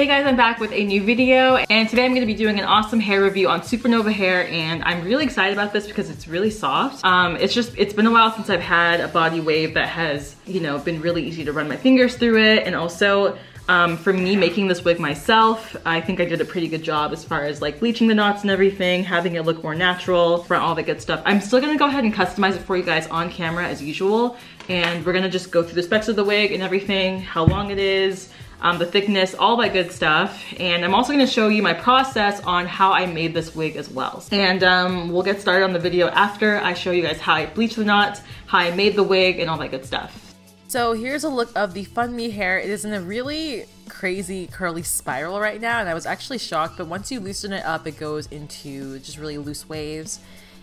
guys, I'm back with a new video, and today I'm going to be doing an awesome hair review on Supernova hair, and I'm really excited about this because it's really soft. It's been a while since I've had a body wave that has, you know, been really easy to run my fingers through it, and also for me making this wig myself, I think I did a pretty good job as far as like bleaching the knots and everything, having it look more natural, for all the good stuff. I'm still gonna go ahead and customize it for you guys on camera as usual, and we're gonna just go through the specs of the wig and everything, how long it is, the thickness, all that good stuff. And I'm also gonna show you my process on how I made this wig as well. And we'll get started on the video after I show you guys how I bleached the knots, how I made the wig, and all that good stuff. So here's a look of the Funmi hair. It is in a really crazy curly spiral right now, and I was actually shocked, but once you loosen it up, it goes into just really loose waves.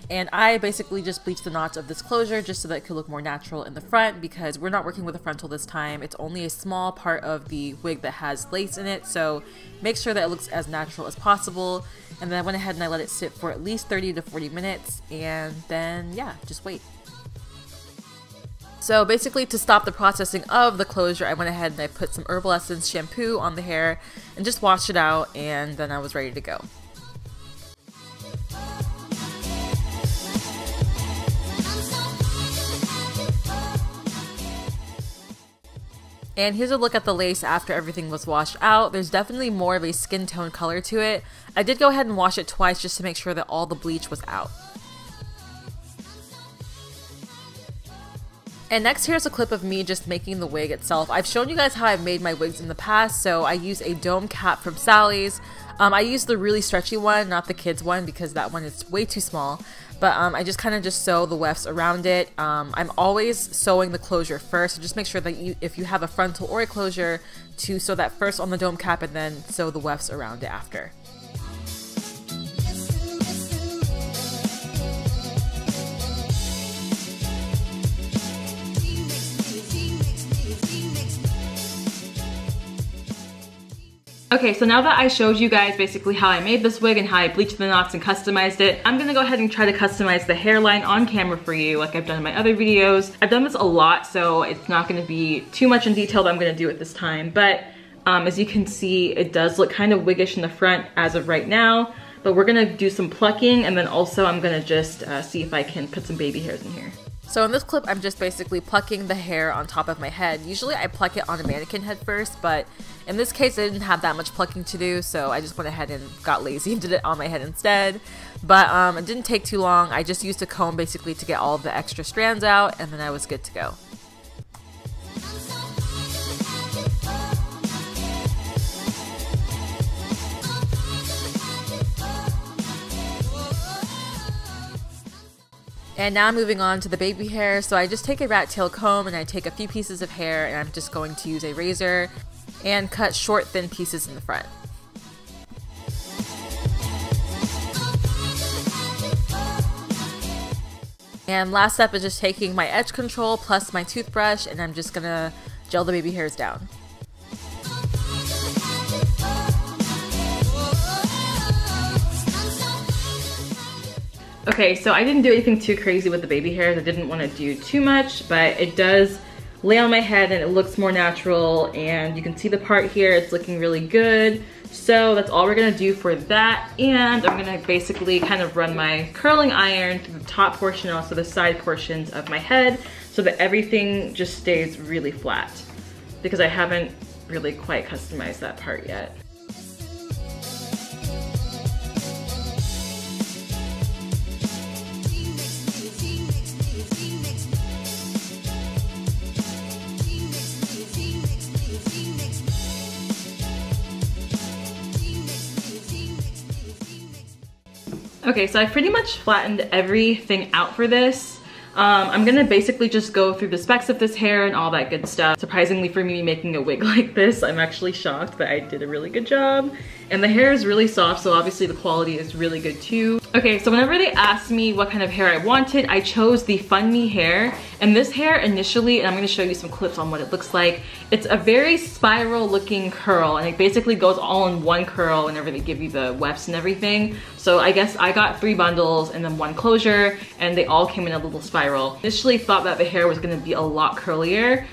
And I basically just bleached the knots of this closure just so that it could look more natural in the front, because we're not working with a frontal this time. It's only a small part of the wig that has lace in it, so make sure that it looks as natural as possible. And then I went ahead and I let it sit for at least 30 to 40 minutes, and then yeah, just wait. So basically, to stop the processing of the closure, I went ahead and I put some herbal essence shampoo on the hair and just washed it out, and then I was ready to go. And here's a look at the lace after everything was washed out. There's definitely more of a skin tone color to it. I did go ahead and wash it twice just to make sure that all the bleach was out. And next, here's a clip of me just making the wig itself. I've shown you guys how I've made my wigs in the past, so I use a dome cap from Sally's. I use the really stretchy one, not the kids one, because that one is way too small. But I just kind of just sew the wefts around it. I'm always sewing the closure first, so just make sure that if you have a frontal or a closure, to sew that first on the dome cap and then sew the wefts around it after. Okay, so now that I showed you guys basically how I made this wig and how I bleached the knots and customized it, I'm gonna go ahead and try to customize the hairline on camera for you like I've done in my other videos. I've done this a lot, so it's not gonna be too much in detail that I'm gonna do it this time, but as you can see, it does look kind of wiggish in the front as of right now, but we're gonna do some plucking, and then also I'm gonna just see if I can put some baby hairs in here. So in this clip, I'm just basically plucking the hair on top of my head. Usually I pluck it on a mannequin head first, but in this case I didn't have that much plucking to do, so I just went ahead and got lazy and did it on my head instead. But it didn't take too long. I just used a comb basically to get all of the extra strands out, and then I was good to go. And now moving on to the baby hair. So I just take a rat tail comb and I take a few pieces of hair, and I'm just going to use a razor and cut short, thin pieces in the front. And last step is just taking my edge control plus my toothbrush, and I'm just gonna gel the baby hairs down. Okay, so I didn't do anything too crazy with the baby hairs. I didn't want to do too much, but it does lay on my head and it looks more natural, and you can see the part here, it's looking really good. So that's all we're gonna do for that, and I'm gonna basically kind of run my curling iron through the top portion and also the side portions of my head so that everything just stays really flat, because I haven't really quite customized that part yet. Okay, so I pretty much flattened everything out for this. I'm gonna basically just go through the specs of this hair and all that good stuff. Surprisingly for me making a wig like this, I'm actually shocked, but I did a really good job. And the hair is really soft, so obviously the quality is really good too. Okay, so whenever they asked me what kind of hair I wanted, I chose the Funmi hair. And this hair initially, and I'm gonna show you some clips on what it looks like, it's a very spiral looking curl, and it basically goes all in one curl whenever they give you the wefts and everything. So I guess I got 3 bundles and then 1 closure, and they all came in a little spiral. Initially thought that the hair was gonna be a lot curlier,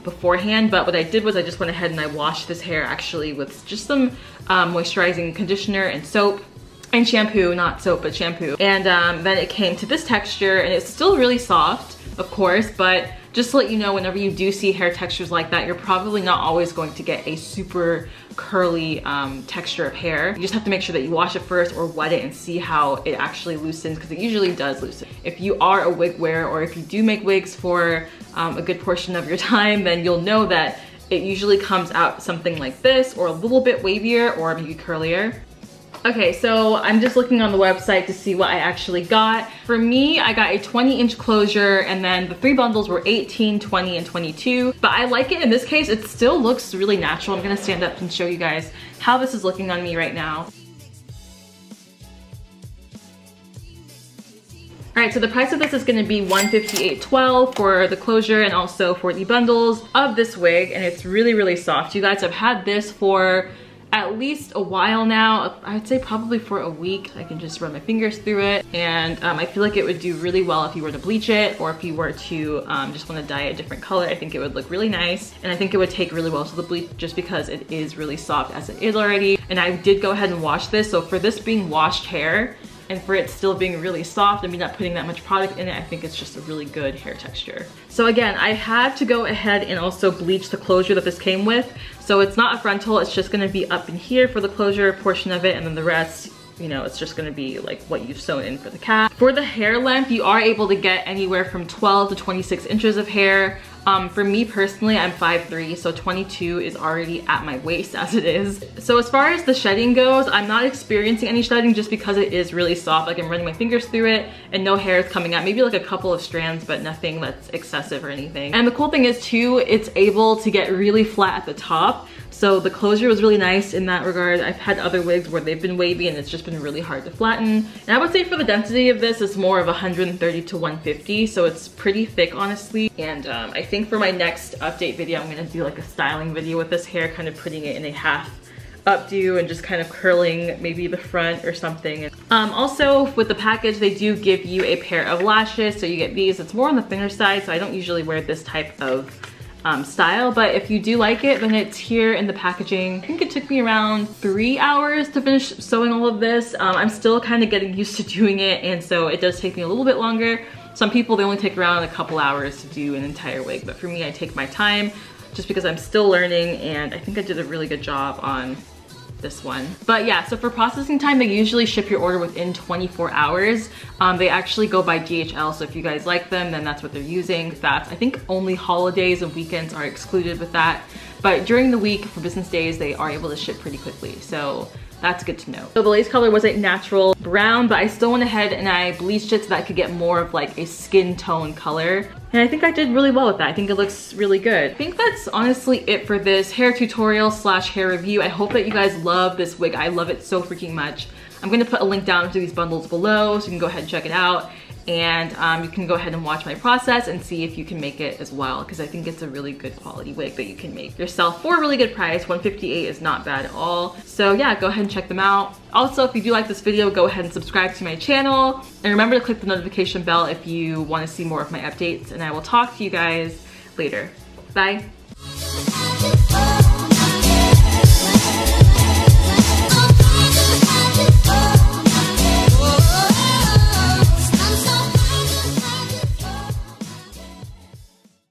beforehand, but what I did was I just went ahead and I washed this hair actually with just some moisturizing conditioner and soap and shampoo, not soap but shampoo, and then it came to this texture, and it's still really soft, of course, but just to let you know, whenever you do see hair textures like that, you're probably not always going to get a super curly texture of hair. You just have to make sure that you wash it first or wet it and see how it actually loosens, because it usually does loosen. If you are a wig wearer, or if you do make wigs for a good portion of your time, then you'll know that it usually comes out something like this, or a little bit wavier, or maybe curlier. Okay, so I'm just looking on the website to see what I actually got. For me, I got a 20-inch closure, and then the 3 bundles were 18, 20, and 22. But I like it in this case. It still looks really natural. I'm gonna stand up and show you guys how this is looking on me right now. All right, so the price of this is gonna be $158.12 for the closure and also for the bundles of this wig, and it's really, really soft. You guys, have had this for at least a while now. I'd say probably for a week. I can just run my fingers through it, and I feel like it would do really well if you were to bleach it, or if you were to just want to dye it a different color. I think it would look really nice, and I think it would take really well to the bleach just because it is really soft as it is already. And I did go ahead and wash this, so for this being washed hair, and for it still being really soft and me not putting that much product in it, I think it's just a really good hair texture. So again, I had to go ahead and also bleach the closure that this came with. So it's not a frontal, it's just gonna be up in here for the closure portion of it, and then the rest, you know, it's just gonna be like what you've sewn in for the cap. For the hair length, you are able to get anywhere from 12 to 26 inches of hair. For me personally, I'm 5'3", so 22 is already at my waist as it is. So as far as the shedding goes, I'm not experiencing any shedding just because it is really soft. Like, I'm running my fingers through it and no hair is coming out. Maybe like a couple of strands, but nothing that's excessive or anything. And the cool thing is too, it's able to get really flat at the top. So the closure was really nice in that regard. I've had other wigs where they've been wavy and it's just been really hard to flatten. And I would say for the density of this, it's more of 130 to 150. So it's pretty thick, honestly. And I think for my next update video, I'm gonna do like a styling video with this hair, kind of putting it in a half updo and just kind of curling maybe the front or something. Also with the package, they do give you a pair of lashes. So you get these, it's more on the thinner side. So I don't usually wear this type of style, but if you do like it, then it's here in the packaging. I think it took me around 3 hours to finish sewing all of this. I'm still kind of getting used to doing it, and so it does take me a little bit longer. Some people, they only take around a couple hours to do an entire wig, but for me, I take my time just because I'm still learning, and I think I did a really good job on this one. But yeah, so for processing time, they usually ship your order within 24 hours. They actually go by DHL, so if you guys like them, then that's what they're using. That's, I think only holidays and weekends are excluded with that. But during the week, for business days, they are able to ship pretty quickly. So that's good to know. So the lace color was a natural brown, but I still went ahead and I bleached it so that I could get more of like a skin tone color. And I think I did really well with that. I think it looks really good. I think that's honestly it for this hair tutorial slash hair review. I hope that you guys love this wig. I love it so freaking much. I'm gonna put a link down to these bundles below so you can go ahead and check it out. And you can go ahead and watch my process and see if you can make it as well, because I think it's a really good quality wig that you can make yourself for a really good price. $158 is not bad at all. So yeah, go ahead and check them out. Also, if you do like this video, go ahead and subscribe to my channel. And remember to click the notification bell if you want to see more of my updates. And I will talk to you guys later. Bye.